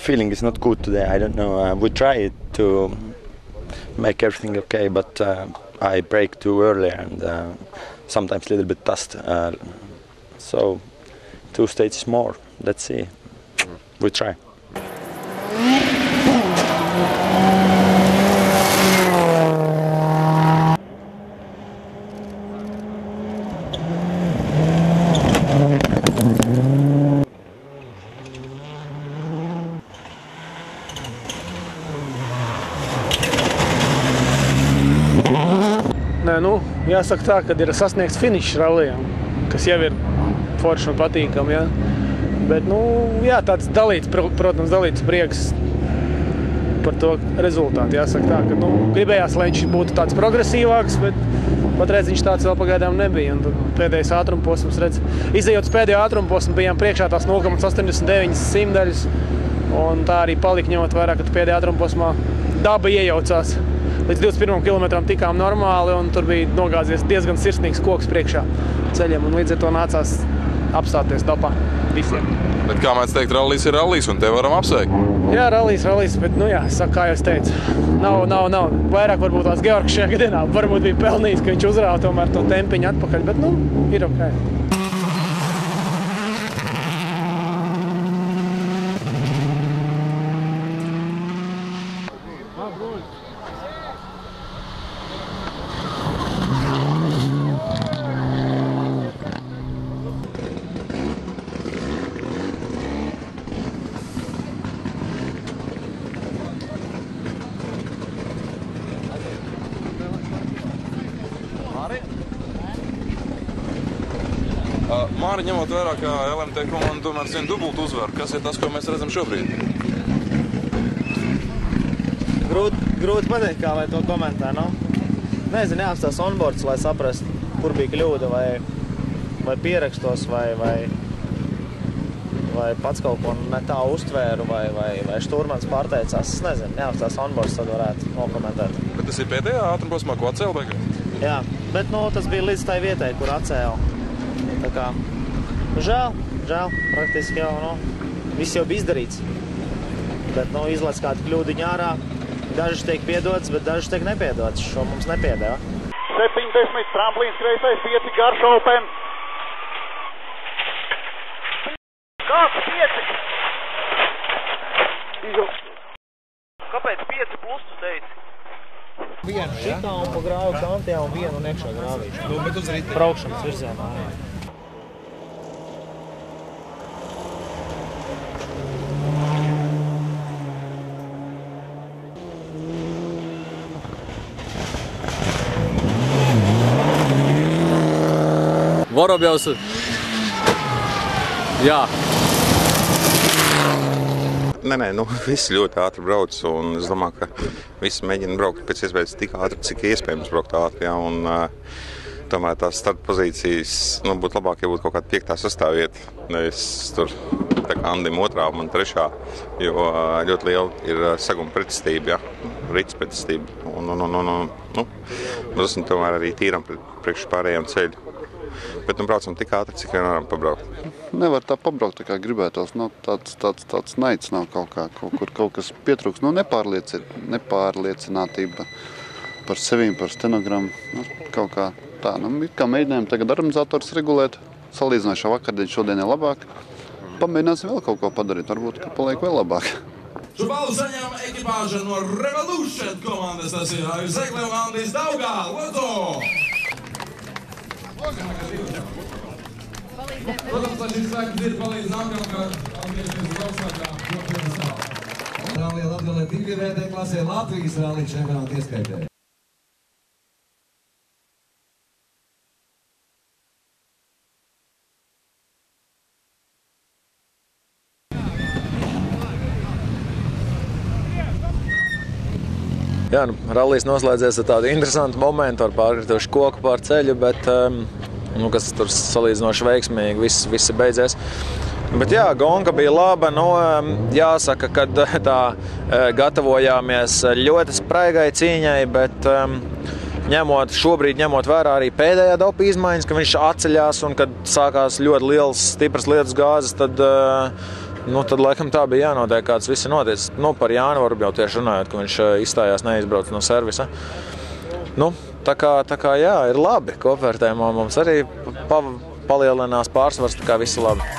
feeling is not good today. I don't know. We try to make everything okay, but I brake too early and sometimes a little bit dust. So 2 stages more. Let's see. We try. Nē, nu, jāsaka tā, kad ir sasniegts finišs rallijām, kas jau ir forši un patīkam, ja. Bet, nu, jā, tāds dalīts, protams, dalīts prieks par to rezultātu. Jāsaka tā, ka, nu, gribējās, lai viņš būtu tāds progresīvāks, bet patreiz viņš tāds vēl pagaidām nebija. Un tad pēdējais ātrumposms, redz, izejot uz pēdējo ātrumposmu, bijām priekšā tās 0,89 simdaļas, un tā arī palika ņemot vairāk, kad pēdējā ātrumposmā daba iejaucās. Līdz 21 kilometram tikām normāli, un tur bija nogāzies diezgan sirsnīgs koks priekšā ceļiem, un līdz ar to nācās apstāties dapā visiem. Bet kā mēs teikt, rallijs ir rallijs, un te varam apsveikt? Jā, rallijs, bet, nu jā, saka, kā jau es teicu, nav. Vairāk varbūt tās Georgs šajā gadienā varbūt bija pelnījis, ka viņš uzrāva tomēr to tempiņu atpakaļ, bet, nu, ir ok. Māri, ņemot vērā, ka LMT komanda tomēr zina dubultu uzvaru, kas ir tas, ko mēs redzam šobrīd? Grūti pateikt, kā lai to komentē, nu. Nezinu, jāapstās onboards, lai saprast, kur bija kļūda, vai pierakstos, vai pats kaut ko ne tā uztvēru, vai šturmans pārteicās. Es nezinu, jāapstās onboards, tad varētu nokomentēt. Bet tas ir pēdējā ātrumposmā, ko atcēla beigās? Jā, bet, nu, tas bija līdz tai vietai, kur atcēla. Tā kā, žēl, praktiski jau, nu, viss jau bija izdarīts. Bet, nu, izlaic kādu kļūdiņu ārā. Dažas tiek piedots, bet dažas tiek nepiedots. Šo mums nepiedēva. 70, tramplīns kreisais, 5 garš open. Kāds 5? Kāpēc 5 plus tu teici? Vienu šitā un pa grāvu kantijā un vienu un iekšā grāvīšu. Nu, bet uz rītē. Braukšanas virzienā, jā. Vorobjovs, jā. Nē, nu, visi ļoti ātri brauc, un es domāju, ka visi mēģina braukt pēc iespējas tik ātri, cik iespējams braukt ātri, jā, un tomēr tās starta pozīcijas, nu, būtu labāk, ja būtu kaut kāda 5. sastāvvieta, nevis tur, tā kā Andim 2. un 3. Jo ļoti liela ir seguma pretestība, jā, rits pretestība, un nu, mēs esam tomēr arī tīram priekš pārējiem ceļu. Bet nu braucam tik ātri, cik vien varam pabraukt. Nevar tā pabraukt, tā kā gribētos. Nav tāds naids nav kaut kā, kur kaut kas pietrūks. Nu, nepārliecinātība par sevīm, par stenogramu. Nu, kaut kā tā. Nu, kā mēģinājām tagad organizators regulēt. Salīdzinoši vakardien šodien ir labāk. Pamēģināsim vēl kaut ko padarīt. Varbūt, ka paliek vēl labāk. Šo balvu saņēma ekipāža no Revolution komandas. Tas ir Aivis Zekle un Andris Daugā. Lūdzu! Protams, lai šis spēks ir palīdz nākamkārt atgriežties uz augstākā piedestāla. Rallija Latgalē 2 vērtē klasē Latvijas rallija čempionāta ieskaitē. Jā, nu, rallijs noslēdzies ar tādu interesantu momentu, ar pārkrituši koku pār ceļu, bet, nu, kas tur salīdzinoši veiksmīgi, viss beidzies. Bet jā, gonga bija laba, nu, jāsaka, ka tā gatavojāmies ļoti spraigai cīņai, bet šobrīd ņemot vērā arī pēdējā dopa izmaiņas, ka viņš atceļās un kad sākās ļoti liels, stipras lietus gāzes, tad nu, tad laikam tā bija jānotiek, kāds viss ir noticis. Nu, par Jānu varbūt jau tieši runājot, ka viņš izstājās, neizbrauc no servisa. Nu, tā kā jā, ir labi. Kopvērtējumā mums arī palielinās pārsvars, tā kā viss ir labi.